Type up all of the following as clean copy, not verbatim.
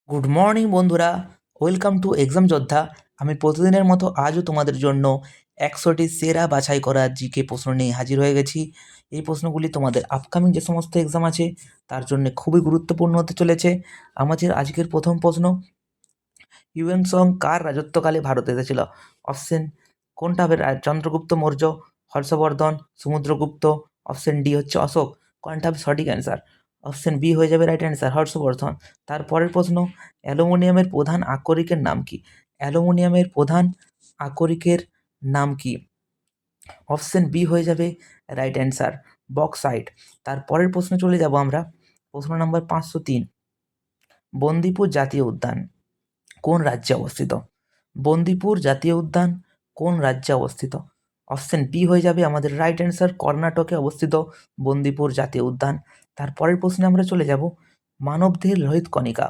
Good morning বন্ধুরা, welcome to exam যোদ্ধা। আমি প্রতিদিনের মতো আজও তোমাদের জন্য 100টি সেরা বাছাই করা জিকে প্রশ্ন নিয়ে হাজির হয়ে গেছি। এই প্রশ্নগুলি তোমাদের আপকামিং যে সমস্ত এক্সাম আছে তার জন্য খুবই গুরুত্বপূর্ণ হতে চলেছে। আমাদের আজকের প্রথম প্রশ্ন, হিউয়েন সং কার রাজত্বকালে ভারত এসেছিল? অপশন কোনটা হবে? চন্দ্রগুপ্ত মৌর্য, হর্ষবর্ধন, সমুদ্রগুপ্ত। অপশন ডি হচ্ছে অশোক। কোনটা হবে সঠিক অ্যান্সার? অপশন বি হয়ে যাবে রাইট অ্যান্সার, হর্ষবর্ধন। তারপরের প্রশ্ন, অ্যালুমিনিয়ামের প্রধান আকরিকের নাম কি? অ্যালুমিনিয়ামের প্রধান আকরিকের নাম কি? অপশন বি হয়ে যাবে রাইট অ্যান্সার, বক্সাইট। তারপরের প্রশ্নে চলে যাব আমরা, প্রশ্ন নাম্বার 503। বন্দিপুর জাতীয় উদ্যান কোন রাজ্যে অবস্থিত? বন্দিপুর জাতীয় উদ্যান কোন রাজ্যে অবস্থিত? অপশন বি হয়ে যাবে আমাদের রাইট অ্যান্সার, কর্ণাটকে অবস্থিত বন্দিপুর জাতীয় উদ্যান। তারপরের প্রশ্নে আমরা চলে যাব, মানবদেহের লোহিত কণিকা,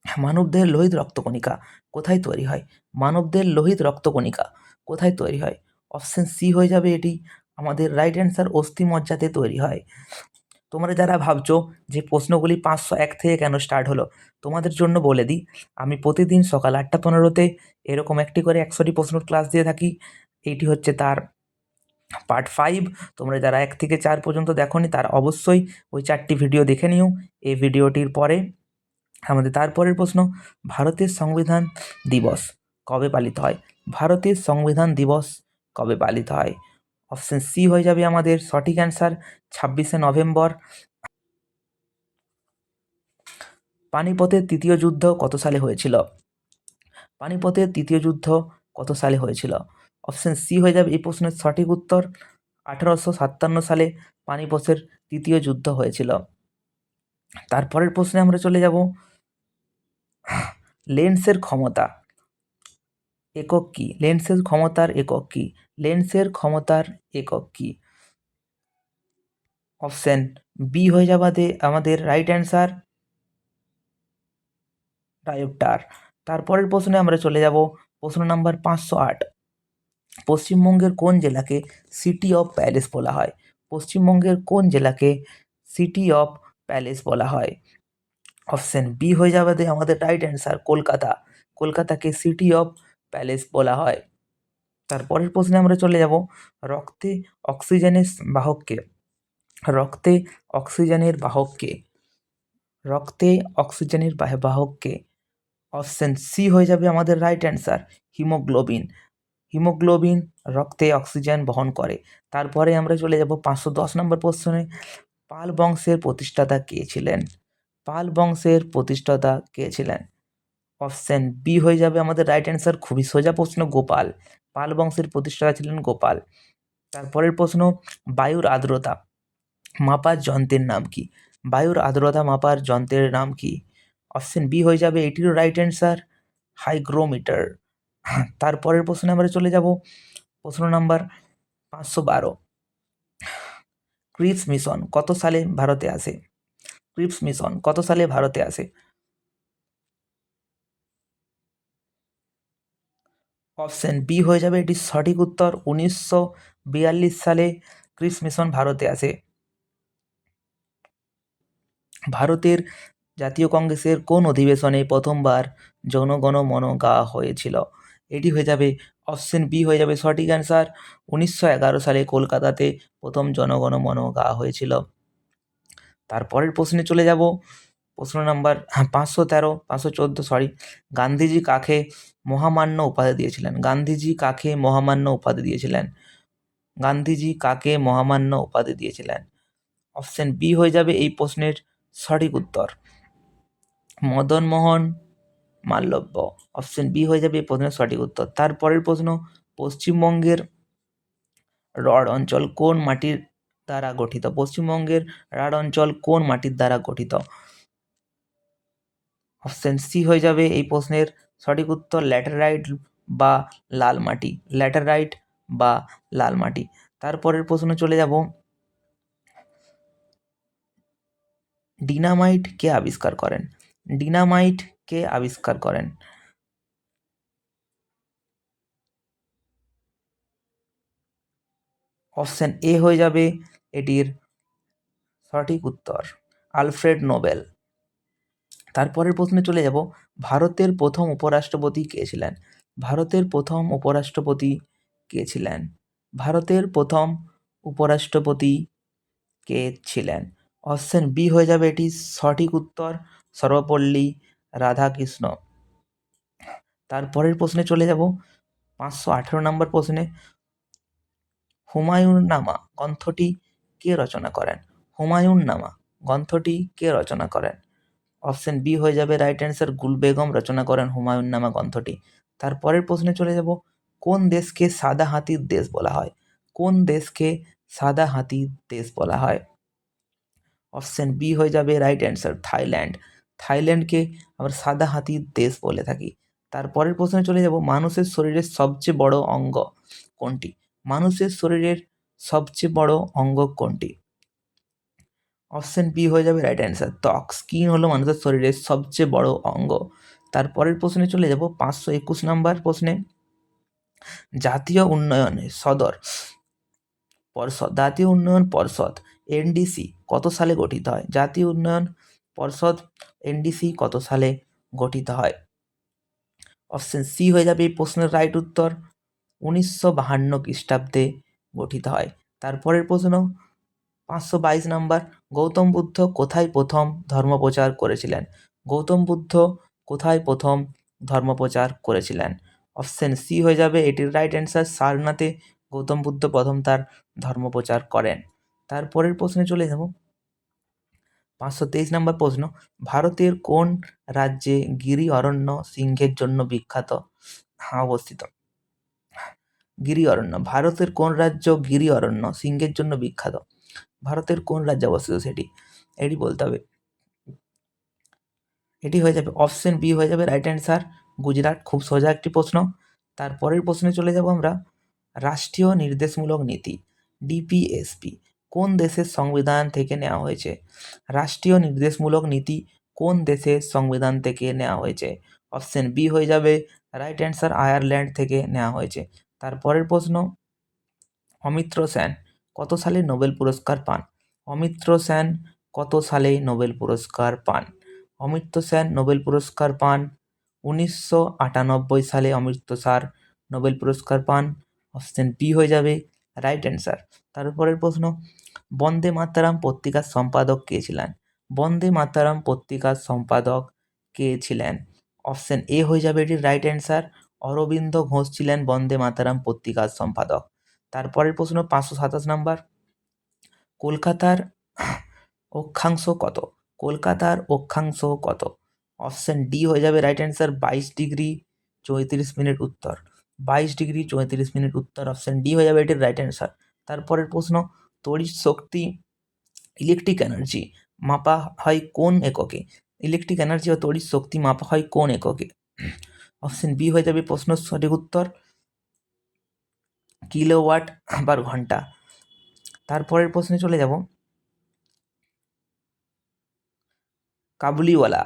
মানবদেহের লোহিত রক্তকণিকা কোথায় তৈরি হয়? মানবদেহের লোহিত রক্তকণিকা কোথায় তৈরি হয়? অপশন সি হয়ে যাবে এটি আমাদের রাইট অ্যান্সার, অস্থিমজ্জাতে তৈরি হয়। তোমরা যারা ভাবছো যে প্রশ্নগুলি 501 থেকে কেন স্টার্ট হলো, তোমাদের জন্য বলে দিই, আমি প্রতিদিন সকাল 8:15-তে এরকম একটি করে 100টি প্রশ্ন ক্লাস দিয়ে থাকি। এইটি হচ্ছে তার পার্ট 5। তোমরা যারা 1 থেকে 4 পর্যন্ত দেখোনি তারা অবশ্যই ওই 4টি ভিডিও দেখে নিও এই ভিডিওটির পরে। আমাদের তারপরের প্রশ্ন, ভারতের সংবিধান দিবস কবে পালিত হয়? ভারতের সংবিধান দিবস কবে পালিত হয়? অপশন সি হয়ে যাবে আমাদের সঠিক অ্যান্সার, 26শে নভেম্বর। পানিপথের তৃতীয় যুদ্ধ কত সালে হয়েছিল? পানিপথের তৃতীয় যুদ্ধ কত সালে হয়েছিল? অপশন সি হয়ে যাবে এই প্রশ্নের সঠিক উত্তর, 1857 সালে পানিপথের তৃতীয় যুদ্ধ হয়েছিল। তারপরের প্রশ্নে আমরা চলে যাব, লেন্সের ক্ষমতা একক কি? লেন্সের ক্ষমতার একক কি? লেন্সের ক্ষমতার একক কি? অপশন বি হয়ে যাবে আমাদের রাইট অ্যান্সার, ডায়োপ্টার। তারপরের প্রশ্নে আমরা চলে যাব, প্রশ্ন নাম্বার 508। পশ্চিমবঙ্গের কোন জেলাকে সিটি অফ প্যালেস বলা হয়? পশ্চিমবঙ্গের কোন জেলাকে সিটি অফ প্যালেস বলা হয়? অপশন বি হয়ে যাবে আমাদের রাইট অ্যান্সার, কলকাতা। কলকাতাকে সিটি অফ প্যালেস বলা হয়। তারপরের প্রশ্নে আমরা চলে যাব, রক্তে অক্সিজেনের বাহককে, রক্তে অক্সিজেনের বাহককে, রক্তে অক্সিজেনের বাহককে। অপশন সি হয়ে যাবে আমাদের রাইট অ্যান্সার, হিমোগ্লোবিন। হিমোগ্লোবিন রক্তে অক্সিজেন বহন করে। তারপরে আমরা চলে যাব 510 নম্বর প্রশ্নে, পাল বংশের প্রতিষ্ঠাতা কে ছিলেন? পাল বংশের প্রতিষ্ঠাতা কে ছিলেন? অপশন বি হয়ে যাবে আমাদের রাইট অ্যান্সার, খুবই সোজা প্রশ্ন, গোপাল। পাল বংশের প্রতিষ্ঠাতা ছিলেন গোপাল। তারপরের প্রশ্ন, বায়ুর আর্দ্রতা মাপার যন্ত্রের নাম কি? বায়ুর আর্দ্রতা মাপার যন্ত্রের নাম কি? অপশন বি হয়ে যাবে এটিরও রাইট অ্যান্সার, হাইগ্রোমিটার। তারপরের প্রশ্নে আমরা চলে যাব, প্রশ্ন নাম্বার 512। ক্রিপস মিশন কত সালে ভারতে আসে? ক্রিপস মিশন কত সালে ভারতে আসে? অপশন বি হয়ে যাবে এটি সঠিক উত্তর, 1942 সালে ক্রিপস মিশন ভারতে আসে। ভারতের জাতীয় কংগ্রেসের কোন অধিবেশনে প্রথমবার জনগণ মন গাওয়া হয়েছিল? এটি হয়ে যাবে অপশন বি হয়ে যাবে সঠিক অ্যান্সার, 1911 সালে কলকাতাতে প্রথম জনগণ মন গাওয়া হয়েছিল। তারপরের প্রশ্নে চলে যাব, প্রশ্ন নাম্বার 514, গান্ধীজি কাকে মহামান্য উপাধি দিয়েছিলেন? গান্ধীজি কাকে মহামান্য উপাধি দিয়েছিলেন? গান্ধীজি কাকে মহামান্য উপাধি দিয়েছিলেন? অপশন বি হয়ে যাবে এই প্রশ্নের সঠিক উত্তর, মদন মোহন মালব্য। অপশন বি হয়ে যাবে এই প্রশ্নের সঠিক উত্তর। তারপরের প্রশ্ন, পশ্চিমবঙ্গের রড অঞ্চল কোন মাটির দ্বারা গঠিত? পশ্চিমবঙ্গের রাড অঞ্চল কোন মাটির দ্বারা গঠিত? অপশন সি হয়ে যাবে এই প্রশ্নের সঠিক উত্তর, ল্যাটেরাইট বা লাল মাটি। ল্যাটেরাইট বা লাল মাটি। তারপরের প্রশ্ন চলে যাব, ডিনামাইট কে আবিষ্কার করেন? ডিনামাইট কে আবিষ্কার করেন? অপশন এ হয়ে যাবে এটির সঠিক উত্তর, আলফ্রেড নোবেল। তারপরের প্রশ্নে চলে যাব, ভারতের প্রথম উপরাষ্ট্রপতি কে ছিলেন? ভারতের প্রথম উপরাষ্ট্রপতি কে ছিলেন? ভারতের প্রথম উপরাষ্ট্রপতি কে ছিলেন? অপশন বি হয়ে যাবে এটি সঠিক উত্তর, সর্বপল্লী রাধাকৃষ্ণ। তারপরের প্রশ্নে চলে যাব 518 নম্বর প্রশ্নে, হুমায়ুননামা গ্রন্থটি কে রচনা করেন? হুমায়ুননামা গ্রন্থটি কে রচনা করেন? অপশন বি হয়ে যাবে রাইট অ্যান্সার, গুল বেগম রচনা করেন হুমায়ুননামা গ্রন্থটি। তারপরের প্রশ্নে চলে যাব, কোন দেশকে সাদা হাতির দেশ বলা হয়? কোন দেশকে সাদা হাতির দেশ বলা হয়? অপশন বি হয়ে যাবে রাইট অ্যান্সার, থাইল্যান্ড। থাইল্যান্ডকে আমরা সাদা হাতির দেশ বলে থাকি। তারপরের প্রশ্নে চলে যাব, মানুষের শরীরের সবচেয়ে বড় অঙ্গ কোনটি? মানুষের শরীরের সবচেয়ে বড় অঙ্গ কোনটি? অপশন বি হয়ে যাবে রাইট অ্যান্সার, ত্বক। স্কিন হলো মানুষের শরীরের সবচেয়ে বড় অঙ্গ। তারপরের প্রশ্নে চলে যাব 521 নম্বর প্রশ্নে, জাতীয় উন্নয়ন পর্ষদ এনডিসি কত সালে গঠিত হয়? জাতীয় উন্নয়ন পর্ষদ এনডিসি কত সালে গঠিত হয়? অপশন সি হয়ে যাবে এই প্রশ্নের রাইট উত্তর, 1952 খ্রিস্টাব্দে গঠিত হয়। তারপরের প্রশ্ন 522 নম্বর, গৌতম বুদ্ধ কোথায় প্রথম ধর্মপ্রচার করেছিলেন? গৌতম বুদ্ধ কোথায় প্রথম ধর্মপ্রচার করেছিলেন? অপশন সি হয়ে যাবে এটির রাইট অ্যান্সার, সারনাথে গৌতম বুদ্ধ প্রথম তার ধর্মপ্রচার করেন। তারপরের প্রশ্নে চলে যাব 523 নম্বর প্রশ্ন, ভারতের কোন রাজ্যে গিরি অরণ্য সিংহের জন্য বিখ্যাত অবস্থিত? গিরি অরণ্য, ভারতের কোন রাজ্য গিরি অরণ্য সিংহের জন্য বিখ্যাত? ভারতের কোন রাজ্যে অবস্থিত সেটি এটি বলতে হবে। এটি হয়ে যাবে অপশন বি হয়ে যাবে রাইট অ্যান্সার, গুজরাট। খুব সোজা একটি প্রশ্ন। তারপরের প্রশ্নে চলে যাব আমরা, রাষ্ট্রীয় নির্দেশমূলক নীতি ডিপিএসপি কোন দেশের সংবিধান থেকে নেওয়া হয়েছে? রাষ্ট্রীয় নির্দেশমূলক নীতি কোন দেশের সংবিধান থেকে নেওয়া হয়েছে? অপশন বি হয়ে যাবে রাইট অ্যান্সার, আয়ারল্যান্ড থেকে নেওয়া হয়েছে। তারপরের প্রশ্ন, অমিত্র সেন কত সালে নোবেল পুরস্কার পান? অমিত্র সেন কত সালে নোবেল পুরস্কার পান? অমিত্র সেন নোবেল পুরস্কার পান 1998 সালে। অমিত্র স্যার নোবেল পুরস্কার পান। অপশন বি হয়ে যাবে রাইট অ্যান্সার। তারপরের প্রশ্ন, বন্দে মাতরম পত্রিকার সম্পাদক কে ছিলেন? বন্দে মাতরম পত্রিকার সম্পাদক কে ছিলেন? অপশন এ হয়ে যাবে এটির রাইট অ্যান্সার, অরবিন্দ ঘোষ ছিলেন বন্দে মাতরম পত্রিকার সম্পাদক। তারপরের প্রশ্ন 527 নম্বর, কলকাতার অক্ষাংশ কত? কলকাতার অক্ষাংশ কত? অপশন ডি হয়ে যাবে রাইট অ্যান্সার, 22 ডিগ্রি 34 মিনিট উত্তর। 22 ডিগ্রি 34 মিনিট উত্তর, অপশন ডি হয়ে যাবে এটির রাইট অ্যান্সার। তারপরের প্রশ্ন, তড়িৎ শক্তি ইলেকট্রিক এনার্জি মাপা হয় কোন এককে? ইলেকট্রিক এনার্জি ও তড়িৎ শক্তি মাপা হয় কোন এককে? অপশন বি হয়ে যাবে প্রশ্ন সঠিক উত্তর, কিলোওয়াট বার ঘন্টা। তারপরের প্রশ্নে চলে যাব, কাবুলিওয়ালা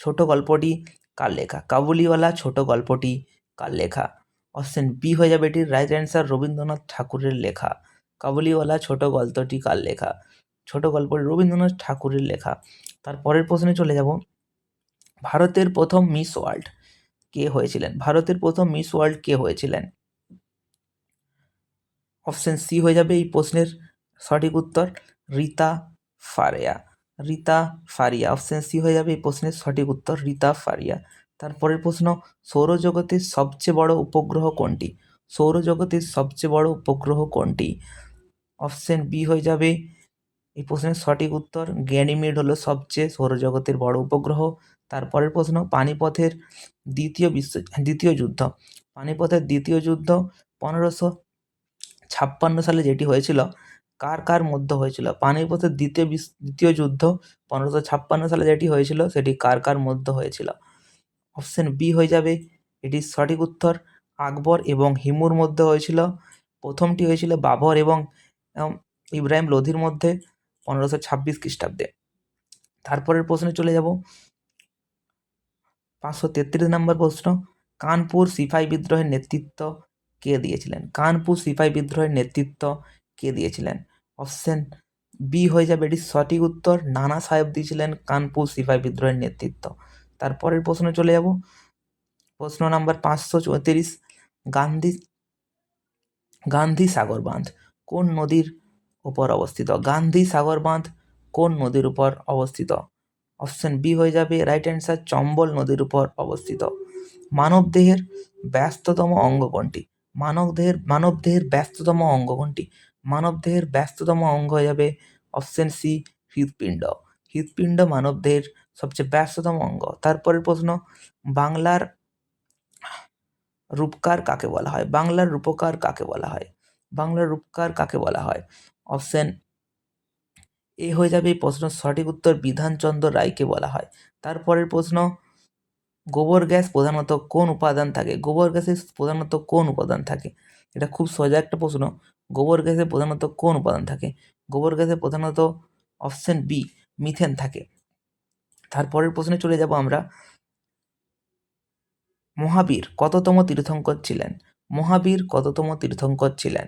ছোট গল্পটি কার লেখা? কাবুলিওয়ালা ছোট গল্পটি কার লেখা? অপশন বি হয়ে যাবে এটির রাইট অ্যান্সার, রবীন্দ্রনাথ ঠাকুরের লেখা। কাবুলিওয়ালা ছোট গল্পটি কার লেখা? ছোট গল্পটি রবীন্দ্রনাথ ঠাকুরের লেখা। তারপরের প্রশ্নে চলে যাব, ভারতের প্রথম মিস ওয়ার্ল্ড কে হয়েছিলেন? ভারতের প্রথম মিস ওয়ার্ল্ড কে হয়েছিলেন? অপশন সি হয়ে যাবে এই প্রশ্নের সঠিক উত্তর, রীতা ফারিয়া। রীতা ফারিয়া, অপশন সি হয়ে যাবে এই প্রশ্নের সঠিক উত্তর, রীতা ফারিয়া। তারপরের প্রশ্ন, সৌরজগতের সবচেয়ে বড় উপগ্রহ কোনটি? সৌরজগতের সবচেয়ে বড় উপগ্রহ কোনটি? অপশন বি হয়ে যাবে এই প্রশ্নের সঠিক উত্তর, গ্যানিমেড হলো সবচেয়ে সৌরজগতের বড় উপগ্রহ। তারপরের প্রশ্ন, দ্বিতীয় যুদ্ধ পানিপথের দ্বিতীয় যুদ্ধ 1556 সালে যেটি হয়েছিল, কার কার মধ্যে হয়েছিল? পানিপথের দ্বিতীয় যুদ্ধ 1556 সালে যেটি হয়েছিল সেটি কার কার মধ্যে হয়েছিল? অপশন বি হয়ে যাবে এটির সঠিক উত্তর, আকবর এবং হিমুর মধ্যে হয়েছিল। প্রথমটি হয়েছিল বাবর এবং ইব্রাহিম লোধির মধ্যে 1526 খ্রিস্টাব্দে। তারপরের প্রশ্নে চলে যাব 533 নম্বর প্রশ্ন, কানপুর সিপাহী বিদ্রোহের নেতৃত্ব কে দিয়েছিলেন? কানপুর সিপাহী বিদ্রোহের নেতৃত্ব কে দিয়েছিলেন? অপশন বি হয়ে যাবে এটির সঠিক উত্তর, নানা সাহেব দিয়েছিলেন কানপুর সিপাহী বিদ্রোহের নেতৃত্ব। তারপরের প্রশ্নে চলে যাব। প্রশ্ন নাম্বার 534, গান্ধী গান্ধী সাগর বাঁধ কোন নদীর উপর অবস্থিত? গান্ধী সাগর বাঁধ কোন নদীর উপর অবস্থিত? অপশন বি হয়ে যাবে রাইট অ্যান্সার, চম্বল নদীর উপর অবস্থিত। মানবদেহের ব্যস্ততম অঙ্গ কোনটি? মানবদেহের ব্যস্ততম অঙ্গ কোনটি? মানবদেহের ব্যস্ততম অঙ্গ হয়ে যাবে অপশন সি, হৃৎপিণ্ড। হৃৎপিণ্ড মানবদেহের সবচেয়ে ব্যস্ততম অঙ্গ। তারপরের প্রশ্ন, বাংলার রূপকার কাকে বলা হয়? বাংলার রূপকার কাকে বলা হয়? বাংলার রূপকার কাকে বলা হয়? অপশন এ হয়ে যাবে এই প্রশ্ন সঠিক উত্তর, বিধানচন্দ্র রায়কে বলা হয়। তারপরের প্রশ্ন, গোবর গ্যাস প্রধানত কোন উপাদান থাকে? গোবর গ্যাসে প্রধানত কোন উপাদান থাকে? এটা খুব সোজা একটা প্রশ্ন। গোবর গ্যাসে প্রধানত কোন উপাদান থাকে? গোবর গ্যাসে প্রধানত অপশন বি, মিথেন থাকে। তারপরের প্রশ্নে চলে যাব আমরা। মহাবীর কততম তীর্থঙ্কর ছিলেন? মহাবীর কততম তীর্থঙ্কর ছিলেন?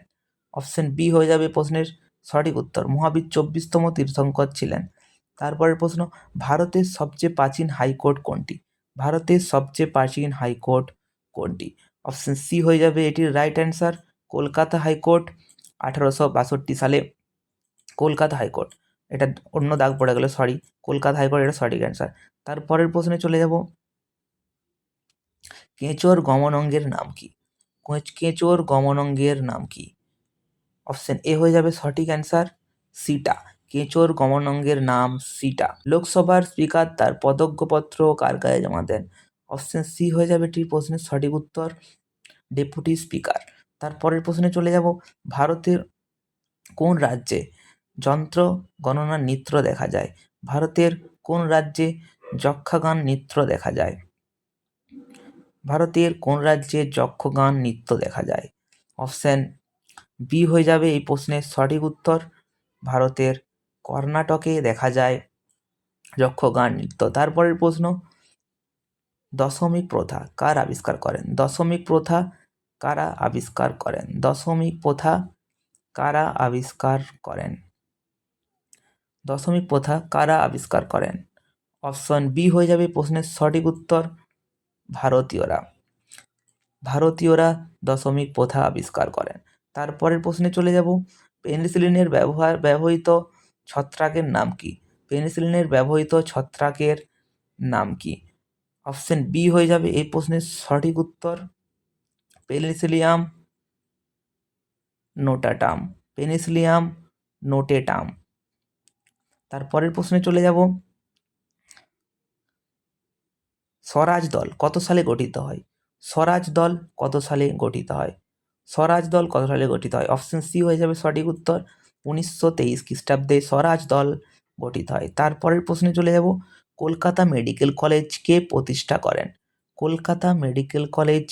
অপশন বি হয়ে যাবে প্রশ্নের সঠিক উত্তর, মহাবীর 24তম তীর্থঙ্কর ছিলেন। তারপরের প্রশ্ন, ভারতের সবচেয়ে প্রাচীন হাইকোর্ট কোনটি? ভারতের সবচেয়ে প্রাচীন হাইকোর্ট কোনটি? অপশন সি হয়ে যাবে এটির রাইট অ্যান্সার, কলকাতা হাইকোর্ট। 1862 সালে কলকাতা হাইকোর্ট, এটা অন্য দাগ পড়ে গেল, সরি, কলকাতা হাইকোর্ট এটা সঠিক অ্যান্সার। তারপরের প্রশ্নে চলে যাব। কেঁচোর গমনাঙ্গের নাম কি? কেঁচোর গমনাঙ্গের নাম কি? অপশন এ হয়ে যাবে সঠিক অ্যান্সার, সিটা। কেঁচোর গমনাঙ্গের নাম সিটা। লোকসভার স্পিকার তার পদজ্ঞপত্র কার গায়ে জমা দেন? অপশন সি হয়ে যাবে এটি প্রশ্নের সঠিক উত্তর, ডেপুটি স্পিকার। তারপরের প্রশ্নে চলে যাব। ভারতের কোন রাজ্যে যন্ত্র গণনার নৃত্য দেখা যায়? ভারতের কোন রাজ্যে যক্ষগান নৃত্য দেখা যায়? ভারতের কোন রাজ্যে যক্ষগান নৃত্য দেখা যায়? অপশন বি হয়ে যাবে এই প্রশ্নের সঠিক উত্তর, ভারতের কর্ণাটকে দেখা যায় যক্ষগান নৃত্য। তারপরের প্রশ্ন, দশমিক প্রথা কার আবিষ্কার করেন? দশমিক প্রথা কারা আবিষ্কার করেন? দশমিক প্রথা কারা আবিষ্কার করেন? দশমিক প্রথা কারা আবিষ্কার করেন? অপশন বি হয়ে যাবে প্রশ্নের সঠিক উত্তর, ভারতীয়রা। ভারতীয়রা দশমিক প্রথা আবিষ্কার করেন। তারপরের প্রশ্নে চলে যাব। পেনিসিলিনের ব্যবহৃত ছত্রাকের নাম কি? পেনিসিলিনের ব্যবহৃত ছত্রাকের নাম কি? অপশন বি হয়ে যাবে এই প্রশ্নের সঠিক উত্তর, পেনিসিলিয়াম নোটাটাম। পেনিসিলিয়াম নোটেটাম। তারপরের প্রশ্নে চলে যাব। স্বরাজ দল কত সালে গঠিত হয়? স্বরাজ দল কত সালে গঠিত হয়? স্বরাজ দল কত সালে গঠিত হয়? অপশন সি হয়ে যাবে সঠিক উত্তর, 1923 খ্রিস্টাব্দে স্বরাজ দল গঠিত হয়। তারপরের প্রশ্নে চলে যাব। কলকাতা মেডিকেল কলেজ কে প্রতিষ্ঠা করেন? কলকাতা মেডিকেল কলেজ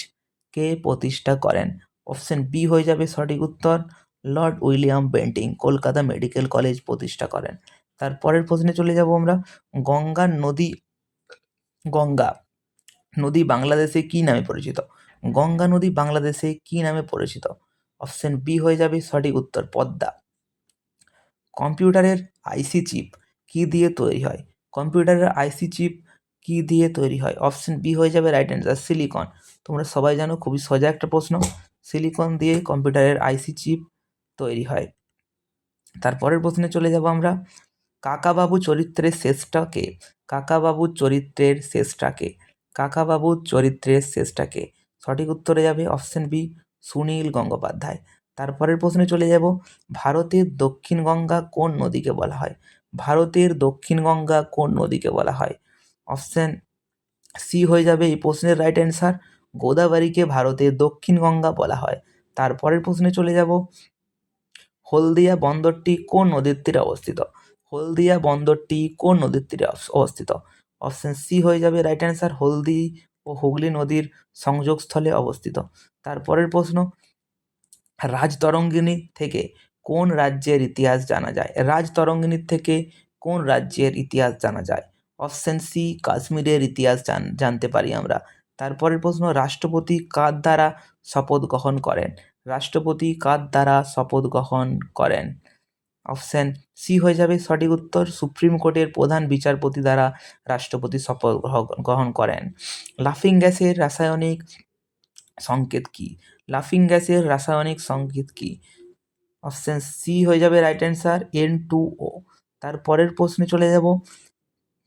কে প্রতিষ্ঠা করেন? অপশন বি হয়ে যাবে সঠিক উত্তর, Lord William Bentinck Kolkata medical college প্রতিষ্ঠা করেন। তারপরের প্রশ্নে চলে যাব আমরা। গঙ্গা নদী বাংলাদেশে কি নামে পরিচিত? গঙ্গা নদী বাংলাদেশে কি নামে পরিচিত? অপশন বি হয়ে যাবে সঠিক উত্তর, পদ্মা। কম্পিউটারের আইসি চিপ কি দিয়ে তৈরি হয়? কম্পিউটারের আইসি চিপ কি দিয়ে তৈরি হয়? অপশন বি হয়ে যাবে রাইট অ্যান্সার, সিলিকন। তোমরা সবাই জানো, খুবই সোজা একটা প্রশ্ন, সিলিকন দিয়ে কম্পিউটারের আইসি চিপ তৈরি হয়। তারপরের প্রশ্নে চলে যাব আমরা। কাকাবাবু চরিত্রের শেষটাকে? কাকাবাবু চরিত্রের শেষটাকে? কাকাবাবু চরিত্রের শেষটাকে? সঠিক উত্তরে যাবে অপশন বি, সুনীল গঙ্গোপাধ্যায়। তারপরের প্রশ্নে চলে যাব। ভারতের দক্ষিণ গঙ্গা কোন নদীকে বলা হয়? ভারতের দক্ষিণ গঙ্গা কোন নদীকে বলা হয়? অপশন সি হয়ে যাবে এই প্রশ্নের রাইট অ্যান্সার, গোদাবরীকে ভারতের দক্ষিণ গঙ্গা বলা হয়। তারপরের প্রশ্নে চলে যাব। হলদিয়া বন্দরটি কোন নদীর তীরে অবস্থিত? হলদিয়া বন্দরটি কোন নদীর তীরে অবস্থিত? অপশন সি হয়ে যাবে রাইট অ্যান্সার, হলদি ও হুগলি নদীর সংযোগস্থলে অবস্থিত। তারপরের প্রশ্ন, রাজতরঙ্গিনী থেকে কোন রাজ্যের ইতিহাস জানা যায়? রাজতরঙ্গিনীর থেকে কোন রাজ্যের ইতিহাস জানা যায়? অপশন সি, কাশ্মীরের ইতিহাস জানতে পারি আমরা। তারপরের প্রশ্ন, রাষ্ট্রপতি কার দ্বারা শপথ গ্রহণ করেন? রাষ্ট্রপতি কার দ্বারা শপথ গ্রহণ করেন? অপশন সি হয়ে যাবে সঠিক উত্তর। সুপ্রিম কোর্টের প্রধান বিচারপতি দ্বারা রাষ্ট্রপতি শপথ গ্রহণ করেন। লাফিং গ্যাসের রাসায়নিক সংকেত কি? লাফিং গ্যাসের রাসায়নিক সংকেত কি? অপশন সি হয়ে যাবে রাইট অ্যান্সার, N2O। তারপরের প্রশ্নে চলে যাব,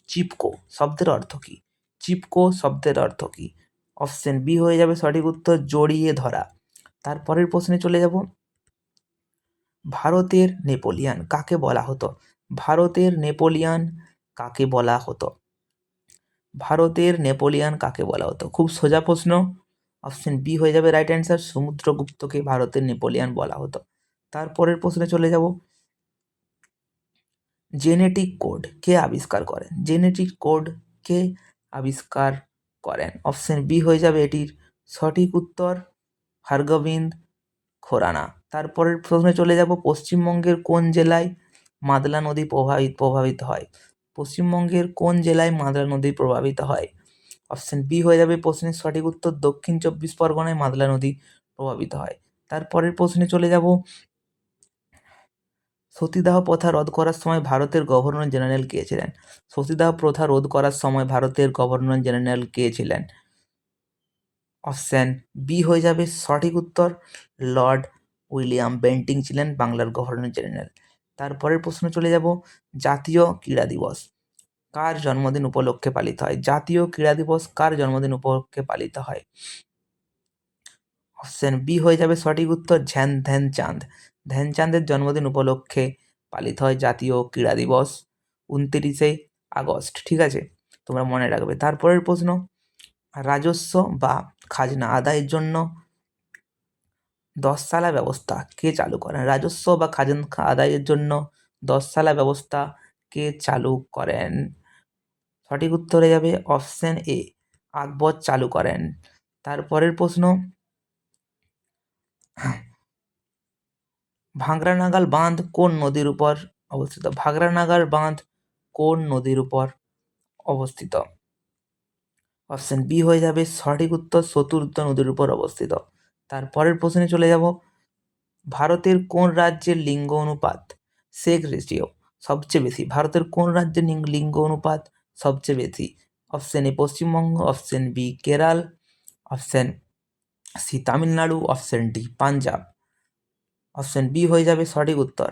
চিপকো শব্দের অর্থ কি? চিপকো শব্দের অর্থ কি? অপশন বি হয়ে যাবে সঠিক উত্তর, জড়িয়ে ধরা। তারপরের প্রশ্নে চলে যাব, ভারতের নেপোলিয়ান কাকে বলা হতো? ভারতের নেপোলিয়ান কাকে বলা হতো? ভারতের নেপোলিয়ান কাকে বলা হতো? খুব সোজা প্রশ্ন। অপশন বি হয়ে যাবে রাইট অ্যান্সার, সমুদ্রগুপ্তকে ভারতের নেপোলিয়ান বলা হতো। তারপরের প্রশ্নে চলে যাব, জেনেটিক কোড কে আবিষ্কার করেন? জেনেটিক কোড কে আবিষ্কার করেন? অপশন বি হয়ে যাবে এটির সঠিক উত্তর, হরগোবিন্দ খোরানা। তারপরের প্রশ্নে চলে যাব, পশ্চিমবঙ্গের কোন জেলায় মাদলা নদী প্রভাবিত হয়? পশ্চিমবঙ্গের কোন জেলায় মাদলা নদী প্রভাবিত হয়? অপশন বি হয়ে যাবে প্রশ্নের সঠিক উত্তর, দক্ষিণ 24 পরগনায় মাদলা নদী প্রভাবিত হয়। তারপরের প্রশ্নে চলে যাব, সতীদাহ প্রথা রোধ করার সময় ভারতের গভর্নর জেনারেল কে ছিলেন? সতীদাহ প্রথা রোধ করার সময় ভারতের গভর্নর জেনারেল কে ছিলেন? অপশন বি হয়ে যাবে সঠিক উত্তর, লর্ড উইলিয়াম বেন্টিং ছিলেন বাংলার গভর্নর জেনারেল। তারপরের প্রশ্ন চলে যাব, জাতীয় ক্রীড়া দিবস কার জন্মদিন উপলক্ষে পালিত হয়? জাতীয় ক্রীড়া দিবস কার জন্মদিন উপলক্ষে পালিত হয়? অপশন বি হয়ে যাবে সঠিক উত্তর, ধ্যানচাঁদ। ধ্যানচাঁদের জন্মদিন উপলক্ষে পালিত হয় জাতীয় ক্রীড়া দিবস 29শে আগস্ট। ঠিক আছে, তোমরা মনে রাখবে। তারপরের প্রশ্ন, রাজস্ব বা খাজনা আদায়ের জন্য 10 সালা ব্যবস্থা কে চালু করেন? রাজস্ব বা খাজনা আদায়ের জন্য 10 সালা ব্যবস্থা কে চালু করেন? সঠিক উত্তর হয়ে যাবে অপশন এ, আকবর চালু করেন। তারপরের প্রশ্ন, ভাংরানাগাল বাঁধ কোন নদীর উপর অবস্থিত? ভাংরানাগাল বাঁধ কোন নদীর উপর অবস্থিত? অপশন বি হয়ে যাবে সঠিক উত্তর, চতুর্থ নদীর উপর অবস্থিত। তারপরের প্রশ্নে চলে যাব, ভারতের কোন রাজ্যের লিঙ্গ অনুপাত সেক্স রেশিও সবচেয়ে বেশি? ভারতের কোন রাজ্যের লিঙ্গ অনুপাত সবচেয়ে বেশি? Option A Paschimbanga, option B Kerala, option C Tamil Nadu, option D Punjab. Option B হয়ে যাবে সঠিক উত্তর,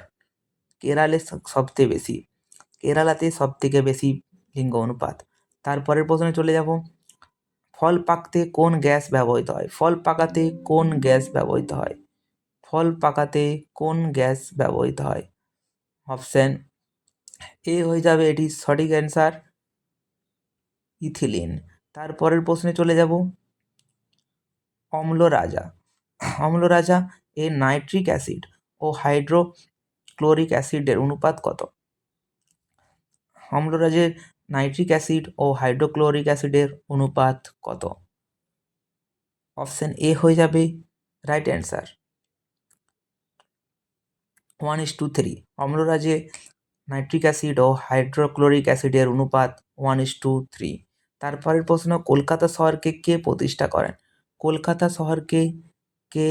কেরালে সবচেয়ে বেশি, কেরালাতে সব থেকে বেশি লিঙ্গ অনুপাত। তারপরের প্রশ্নে চলে যাব, ফল পাকতে কোন গ্যাস ব্যবহৃত হয়? ফল পাকাতে কোন গ্যাস ব্যবহৃত হয়? ফল পাকাতে কোন গ্যাস ব্যবহৃত হয়? অপশন এ হয়ে যাবে এটি সঠিক অ্যান্সার, ইথিলিন। তারপরের প্রশ্নে চলে যাব, অম্লরাজা অম্লরাজা এর নাইট্রিক অ্যাসিড ও হাইড্রোক্লোরিক অ্যাসিডের অনুপাত কত? অম্লরাজের নাইট্রিক অ্যাসিড ও হাইড্রোক্লোরিক অ্যাসিডের অনুপাত কত? অপশন এ হয়ে যাবে রাইট অ্যান্সার, 1:3। অম্লরাজে নাইট্রিক অ্যাসিড ও হাইড্রোক্লোরিক অ্যাসিডের অনুপাত 1:3। তারপরের প্রশ্ন, কলকাতা শহরকে কে প্রতিষ্ঠা করেন? কলকাতা শহরকে কে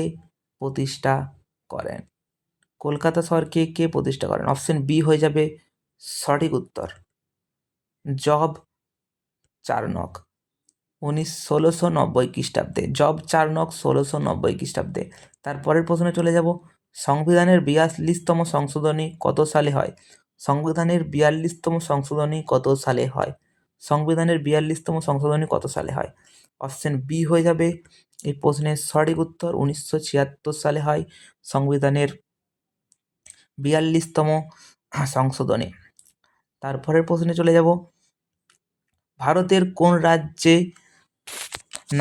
প্রতিষ্ঠা করেন? কলকাতা শহরকে কে প্রতিষ্ঠা করেন? অপশন বি হয়ে যাবে সঠিক উত্তর, জব চার্নক 1690 খ্রিস্টাব্দে। জব চার্নক 1690 খ্রিস্টাব্দে। তারপরের প্রশ্নে চলে যাব, সংবিধানের 42তম সংশোধনী কত সালে হয়? সংবিধানের 42তম সংশোধনী কত সালে হয়? সংবিধানের 42তম সংশোধনী কত সালে হয়? অপশন বি হয়ে যাবে এই প্রশ্নের সঠিক উত্তর, 1976 সালে হয় সংবিধানের 42তম সংশোধনী। তারপরের প্রশ্নে চলে যাব, ভারতের কোন রাজ্যে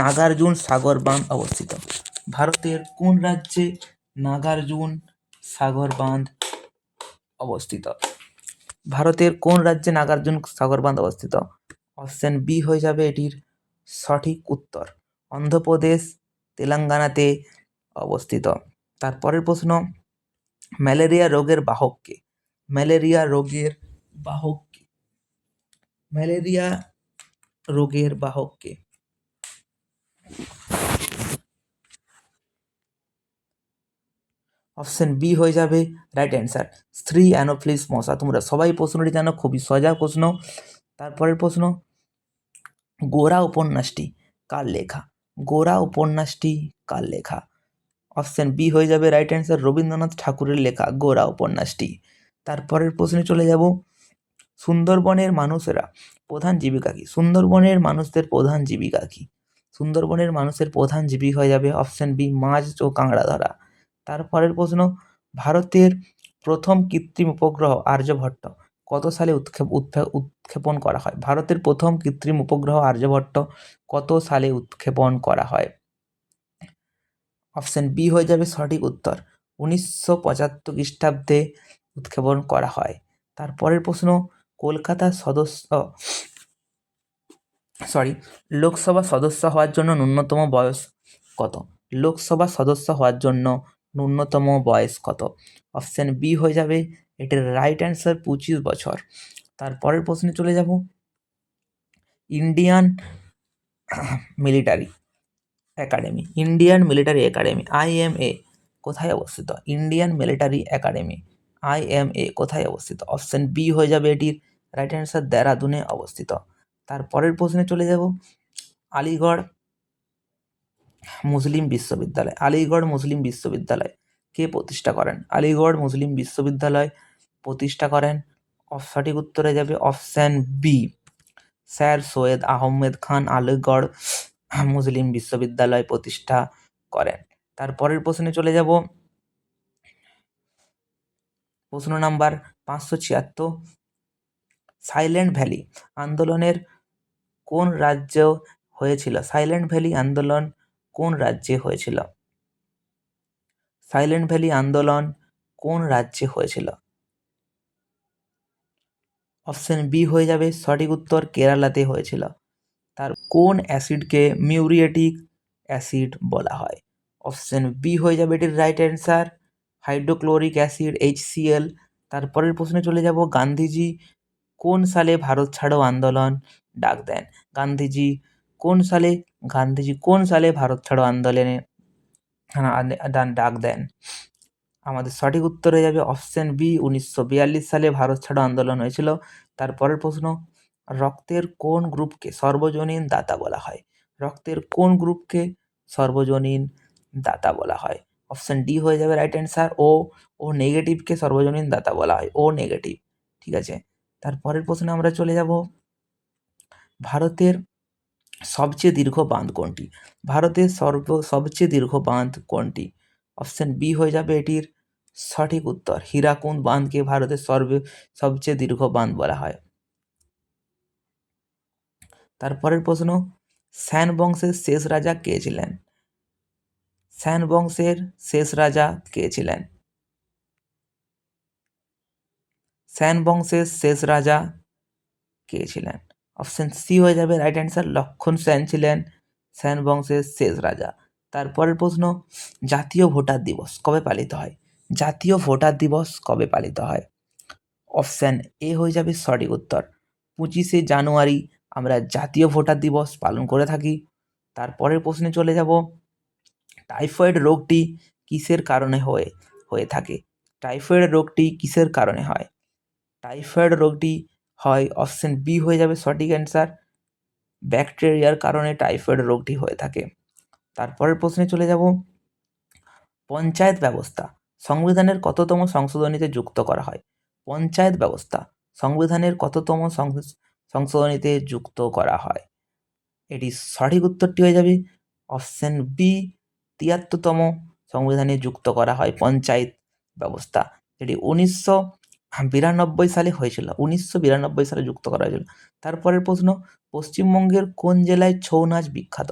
নাগার্জুন সাগর বাঁধ অবস্থিত? ভারতের কোন রাজ্যে নাগার্জুন সাগর বাঁধ অবস্থিত? ভারতের কোন রাজ্যে নাগার্জুন সাগর বাঁধ অবস্থিত? অপশন বি হয়ে যাবে এটির সঠিক উত্তর, অন্ধ্রপ্রদেশ তেলেঙ্গানাতে অবস্থিত। তারপরের প্রশ্ন, ম্যালেরিয়া রোগের বাহক কে? ম্যালেরিয়া রোগের বাহক কে? ম্যালেরিয়া রোগের বাহক কে? অপশন বি হয়ে যাবে রাইট অ্যান্সার, স্ত্রী অ্যানোফিলিস মশা। তোমরা সবাই প্রশ্নটি জানো, খুবই সোজা প্রশ্ন। তারপরের প্রশ্ন, গোরা উপন্যাসটি কার লেখা? গোরা উপন্যাসটি কার লেখা? অপশন বি হয়ে যাবে রাইট অ্যান্সার, রবীন্দ্রনাথ ঠাকুরের লেখা গোরা উপন্যাসটি। তারপরের প্রশ্নে চলে যাব, সুন্দরবনের মানুষেরা প্রধান জীবিকা কি? সুন্দরবনের মানুষদের প্রধান জীবিকা কি? সুন্দরবনের মানুষের প্রধান জীবিকা হয়ে যাবে অপশন বি, মাছ ও কাঁকড়া ধরা। তারপরের প্রশ্ন, ভারতের প্রথম কৃত্রিম উপগ্রহ আর্যভট্ট কত সালে উৎক্ষেপণ করা হয়? ভারতের প্রথম কৃত্রিম উপগ্রহ আর্যভট্ট কত সালে উৎক্ষেপণ করা হয়? অপশন বি হয়ে যাবে সঠিক উত্তর, 1975 খ্রিস্টাব্দে উৎক্ষেপণ করা হয়। তারপরের প্রশ্ন, কলকাতার লোকসভা সদস্য হওয়ার জন্য ন্যূনতম বয়স কত? লোকসভা সদস্য হওয়ার জন্য ন্যূনতম বয়স কত? অপশন বি হয়ে যাবে এটির রাইট অ্যান্সার, 25 বছর। তারপরের প্রশ্নে চলে যাব, ইন্ডিয়ান মিলিটারি একাডেমি IMA কোথায় অবস্থিত? ইন্ডিয়ান মিলিটারি একাডেমি IMA কোথায় অবস্থিত? অপশন বি হয়ে যাবে এটির রাইট অ্যান্সার, দেরাদুনে অবস্থিত। তারপরের প্রশ্নে চলে যাব, আলিগড় মুসলিম বিশ্ববিদ্যালয় কে প্রতিষ্ঠা করেন? আলিগড় মুসলিম বিশ্ববিদ্যালয় প্রতিষ্ঠা করেন, সঠিক উত্তরে যাবে option B, sir Syed Ahmed Khan Aligarh মুসলিম বিশ্ববিদ্যালয় প্রতিষ্ঠা করেন। তারপরের প্রশ্নে চলে যাব, প্রশ্ন নাম্বার 576, সাইলেন্ট ভ্যালি আন্দোলনের কোন রাজ্য হয়েছিল? সাইলেন্ট ভ্যালি আন্দোলন কোন রাজ্যে হয়েছিল? সাইলেন্ট ভ্যালি আন্দোলন কোন রাজ্যে হয়েছিল? অপশন বি হয়ে যাবে সঠিক উত্তর, কেরালাতে হয়েছিল। তার কোন অ্যাসিডকে মিউরিয়েটিক অ্যাসিড বলা হয়? অপশন বি হয়ে যাবে এটির right answer, hydrochloric acid HCl। তারপরের প্রশ্নে চলে যাব, গান্ধীজি কোন সালে ভারত ছাড়ো আন্দোলন ডাক দেন? গান্ধীজি কোন সালে ভারত ছাড়ো আন্দোলনে ডাক দেন? আমাদের সঠিক উত্তর হয়ে যাবে অপশন বি, 1942 সালে ভারত ছাড়ো আন্দোলন হয়েছিল। তারপরের প্রশ্ন, রক্তের কোন গ্রুপকে সর্বজনীন দাতা বলা হয়? রক্তের কোন গ্রুপকে সর্বজনীন দাতা বলা হয়? অপশন ডি হয়ে যাবে রাইট অ্যান্সার, ও নেগেটিভকে সর্বজনীন দাতা বলা হয়, ও নেগেটিভ। ঠিক আছে, তারপরের প্রশ্নে আমরা চলে যাব, ভারতের সবচেয়ে দীর্ঘ বাঁধ কোনটি? ভারতের সবচেয়ে দীর্ঘ বাঁধ কোনটি? অপশন বি হয়ে যাবে এটির সঠিক উত্তর, হীরাকুদ বাঁধকে ভারতের সবচেয়ে দীর্ঘ বাঁধ বলা হয়। তারপরের প্রশ্ন, সেন বংশের শেষ রাজা কে ছিলেন? সেন বংশের শেষ রাজা কে ছিলেন? সেন বংশের শেষ রাজা কে ছিলেন? অপশন সি হয়ে যাবে রাইট অ্যান্সার, লক্ষণ সেন ছিলেন সেন বংশের শেষ রাজা। তারপরের প্রশ্ন, জাতীয় ভোটার দিবস কবে পালিত হয়? জাতীয় ভোটার দিবস কবে পালিত হয়? অপশন এ হয়ে যাবে সঠিক উত্তর, 25শে জানুয়ারি আমরা জাতীয় ভোটার দিবস পালন করে থাকি। তারপরের প্রশ্নে চলে যাব, টাইফয়েড রোগটি কিসের কারণে হয়ে থাকে? টাইফয়েড রোগটি কিসের কারণে হয়? টাইফয়েড রোগটি হয়, অপশন বি হয়ে যাবে সঠিক অ্যান্সার, ব্যাকটেরিয়ার কারণে টাইফয়েড রোগটি হয়ে থাকে। তারপরের প্রশ্নে চলে যাব, পঞ্চায়েত ব্যবস্থা সংবিধানের কততম সংশোধনীতে যুক্ত করা হয়? পঞ্চায়েত ব্যবস্থা সংবিধানের কততম সংশোধনীতে যুক্ত করা হয়? এটি সঠিক উত্তরটি হয়ে যাবে অপশন বি, 73তম সংবিধানে যুক্ত করা হয় পঞ্চায়েত ব্যবস্থা, যেটি 1992 সালে হয়েছিল, 1992 সালে যুক্ত করা হয়েছিল। তারপরের প্রশ্ন, পশ্চিমবঙ্গের কোন জেলায় ছৌ নাচ বিখ্যাত?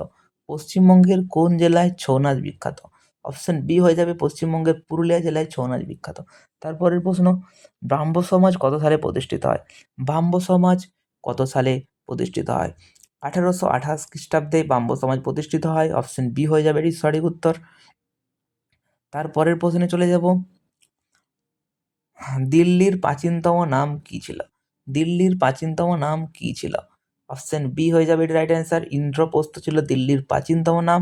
পশ্চিমবঙ্গের কোন জেলায় ছৌ নাচ বিখ্যাত? অপশন বি হয়ে যাবে পশ্চিমবঙ্গের পুরুলিয়া জেলায় ছৌ নাচ বিখ্যাত। তারপরের প্রশ্ন, ব্রাহ্ম সমাজ কত সালে প্রতিষ্ঠিত হয়? ব্রাহ্ম সমাজ কত সালে প্রতিষ্ঠিত হয়? 1828 খ্রিস্টাব্দে ব্রাহ্ম সমাজ প্রতিষ্ঠিত হয়, অপশন বি হয়ে যাবে এটি সঠিক উত্তর। তারপরের প্রশ্নে চলে যাব, দিল্লির প্রাচীনতম নাম কি ছিল? দিল্লির প্রাচীনতম নাম কি ছিল? অপশন বি হয়ে যাবে এটি রাইট অ্যান্সার, ইন্দ্রপ্রস্থ ছিল দিল্লির প্রাচীনতম নাম।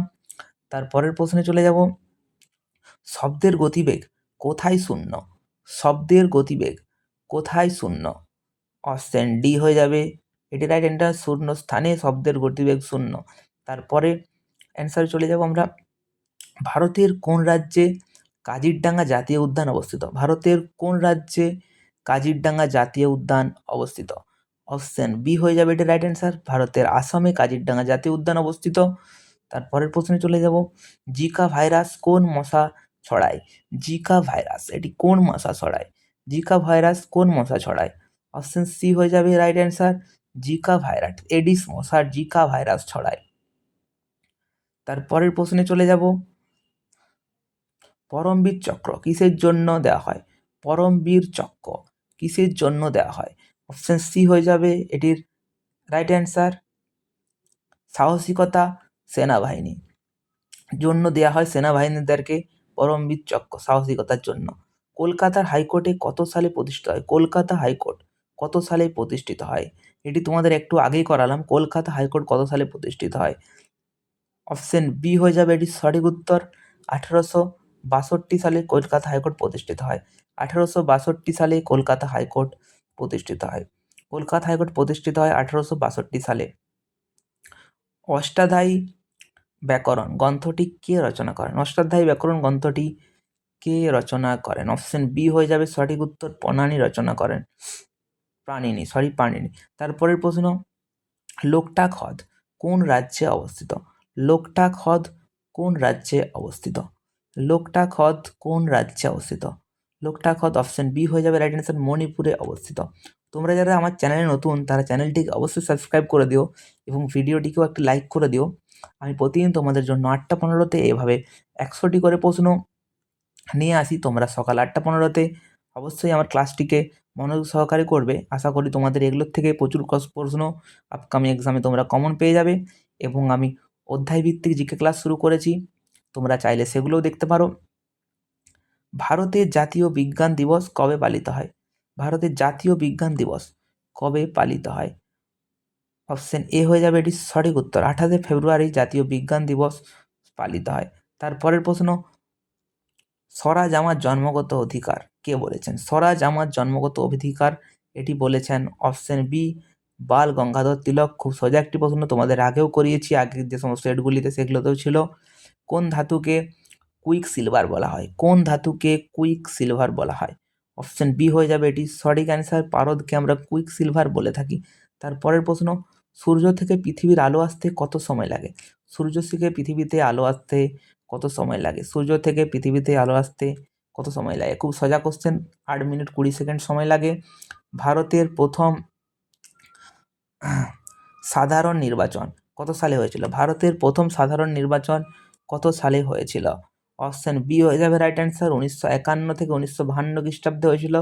তারপরের প্রশ্নে চলে যাব, শব্দের গতিবেগ কোথায় শূন্য? শব্দের গতিবেগ কোথায় শূন্য? অপশন ডি হয়ে যাবে এটি রাইট অ্যান্সার, শূন্য স্থানে শব্দের গতিবেগ শূন্য। তারপরে অ্যান্সারে চলে যাব আমরা, ভারতের কোন রাজ্যে কাজিরডাঙ্গা জাতীয় উদ্যান অবস্থিত? ভারতের কোন রাজ্যে কাজিরডাঙ্গা জাতীয় উদ্যান অবস্থিত? অপশন বি হয়ে যাবে এটা রাইট অ্যান্সার, ভারতের আসামে কাজিরডাঙ্গা জাতীয় উদ্যান অবস্থিত। তারপরের প্রশ্নে চলে যাব, জিকা ভাইরাস কোন মশা ছড়ায়? জিকা ভাইরাস এটি কোন মশা ছড়ায়? জিকা ভাইরাস কোন মশা ছড়ায়? অপশন সি হয়ে যাবে right answer, Zika virus Aedes মশার জিকা ভাইরাস ছড়ায়। তারপরের প্রশ্নে চলে যাব, পরমবীর চক্র কিসের জন্য দেওয়া হয়? পরমবীর চক্র কিসের জন্য দেওয়া হয়? অপশন সি হয়ে যাবে এটির রাইট অ্যান্সার, সাহসিকতা সেনাবাহিনী জন্য দেওয়া হয়, সেনাবাহিনীদেরকে পরমবীর চক্র সাহসিকতার জন্য। কলকাতার হাইকোর্টে কত সালে প্রতিষ্ঠিত হয়? কলকাতা হাইকোর্ট কত সালে প্রতিষ্ঠিত হয়? এটি তোমাদের একটু আগেই করালাম, কলকাতা হাইকোর্ট কত সালে প্রতিষ্ঠিত হয়? অপশন বি হয়ে যাবে এটি সঠিক উত্তর, 1862 সালে কলকাতা হাইকোর্ট প্রতিষ্ঠিত হয়। 1862 সালে কলকাতা হাইকোর্ট প্রতিষ্ঠিত হয়। কলকাতা হাইকোর্ট প্রতিষ্ঠিত হয় 1862 সালে। অষ্টাধ্যায়ী ব্যাকরণ গ্রন্থটি কে রচনা করেন? অষ্টাধ্যায়ী ব্যাকরণ গ্রন্থটি কে রচনা করেন? অপশন বি হয়ে যাবে সঠিক উত্তর, পাণিনি রচনা করেন। পাণিনি। তারপরের প্রশ্ন, লোকটাক হ্রদ কোন রাজ্যে অবস্থিত? লোকটাক হ্রদ কোন রাজ্যে অবস্থিত? লোকটাক হ্রদ কোন রাজ্যে অবস্থিত? লোকটাক হ্রদ অপশন বি হয়ে যাবে রাইট অ্যান্সার, মণিপুরে অবস্থিত। তোমরা যারা আমার চ্যানেলে নতুন তারা চ্যানেলটিকে অবশ্যই সাবস্ক্রাইব করে দিও এবং ভিডিওটিকেও একটি লাইক করে দিও। আমি প্রতিদিন তোমাদের জন্য 8টা 15তে এভাবে 100টি করে প্রশ্ন নিয়ে আসি। তোমরা সকাল 8টা 15তে অবশ্যই আমার ক্লাসটিকে মনোযোগ সহকারে করবে। আশা করি তোমাদের এগুলোর থেকে প্রচুর প্রশ্ন আপকামিং এক্সামে তোমরা কমন পেয়ে যাবে। এবং আমি অধ্যায়ভিত্তিক জিকে ক্লাস শুরু করেছি, তোমরা চাইলে সেগুলোও দেখতে পারো। ভারতের জাতীয় বিজ্ঞান দিবস কবে পালিত হয়? ভারতের জাতীয় বিজ্ঞান দিবস কবে পালিত হয়? অপশন এ হয়ে যাবে এটি সঠিক উত্তর, 28 ফেব্রুয়ারি জাতীয় বিজ্ঞান দিবস পালিত হয়। তারপরের প্রশ্ন, স্বরাজ আমার জন্মগত অধিকার কে বলেছেন? স্বরাজ আমার জন্মগত অধিকার এটি বলেছেন অপশন বি বাল গঙ্গাধর তিলক। খুব সোজা একটি প্রশ্ন, তোমাদের আগেও করিয়েছি, আগের যে সমস্ত সেটগুলিতে সেগুলোতেও ছিল। কোন ধাতুকে কুইক সিলভার বলা হয়? কোন ধাতুকে কুইক সিলভার বলা হয়? অপশন বি হয়ে যাবে এটি সঠিক অ্যান্সার, পারদকে আমরা কুইক সিলভার বলে থাকি। তারপরের প্রশ্ন, সূর্য থেকে পৃথিবীর আলো আসতে কত সময় লাগে? সূর্য থেকে পৃথিবীতে আলো আসতে কত সময় লাগে? সূর্য থেকে পৃথিবীতে আলো আসতে কত সময় লাগে? খুব সোজা কোশ্চেন, 8 মিনিট 20 সেকেন্ড সময় লাগে। ভারতের প্রথম সাধারণ নির্বাচন কত সালে হয়েছিল? ভারতের প্রথম সাধারণ নির্বাচন কত সালে হয়েছিল? অপশন বি হয়ে যাবে রাইট অ্যান্সার, 1951 থেকে 1952 খ্রিস্টাব্দে হয়েছিল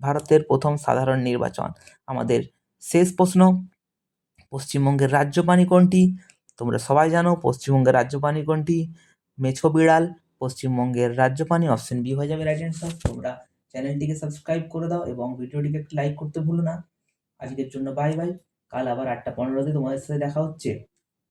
ভারতের প্রথম সাধারণ নির্বাচন। আমাদের শেষ প্রশ্ন, পশ্চিমবঙ্গের রাজ্য প্রাণী কোনটি? তোমরা সবাই জানো পশ্চিমবঙ্গের রাজ্য প্রাণী কোনটি? মেছো বিড়াল পশ্চিমবঙ্গের রাজ্য প্রাণী। অপশন বি হয়ে যাবে রাইট অ্যান্সার। তোমরা চ্যানেলটিকে সাবস্ক্রাইব করে দাও এবং ভিডিওটিকে একটু লাইক করতে ভুলো না। আজকের জন্য বাই বাই, কাল আবার 8টা 15তে তোমাদের সাথে দেখা হচ্ছে।